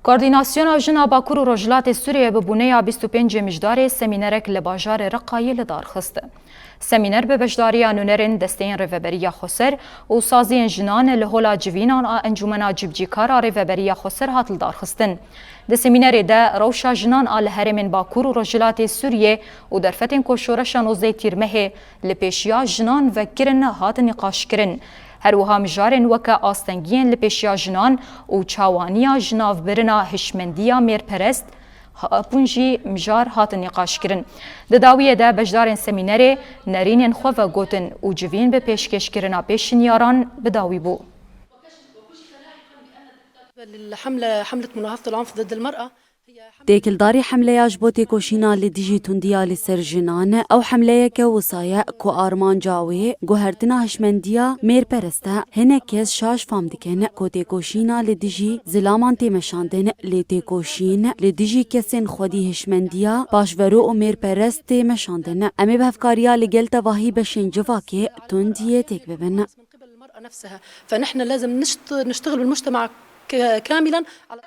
کوردیناسیون جنا باکور و رجلات سوریه به بونه 25 مجدار سمینرک لباجار رقایی لدار خسته. سمینر به بجداری نونرین دستین ریوبریا خسر و سازی جنان لهولا جوینان انجمنا جبجیکارا ریوبریا خسر هاتل دار خستن. د سمینر ده روشا جنان آل هرمن باکور و رجلات سوریه و درفتن کوشورشان و زیتیر مه لپیشیا جنان و کرن هات نقاش کرن. هروها مجارن وکا آستنگین لپیشیا جنان و چاوانیا جناف برنا هشمندیا میرپرست پونجی مجار هات نقاش کرن. د داویه ده بجدارن سمینر نرینن خواه گوتن و جوین به پیشکش کرنا پیشنیاران بداوی بو. حملة مناهضة العنف ضد المرأة تێکلداری حملەیەش بۆ تێکۆشینا لە دژی توندیا لەسەر ژنان ئەو حملەیەکە وسایە کو ئارمانجاوێ گوهرتنا هشمەندیە مێرپەرستە هەنێک کەس شاش فام دکەن کۆ تێکۆشینا لە دژی زلامان تێمەشاندن لێ تێکۆشین لە دژی کەسێن خودی هشمەندیە پاشڤەرۆ و مێرپەرست تێمەشاندن ئەمێ بەهفکاریە لەگەل تەواهی بەشێن جڤاکێ توندیە تێک ببن. نفسها فنحن لازم نشتغل بالمجتمع كاملا على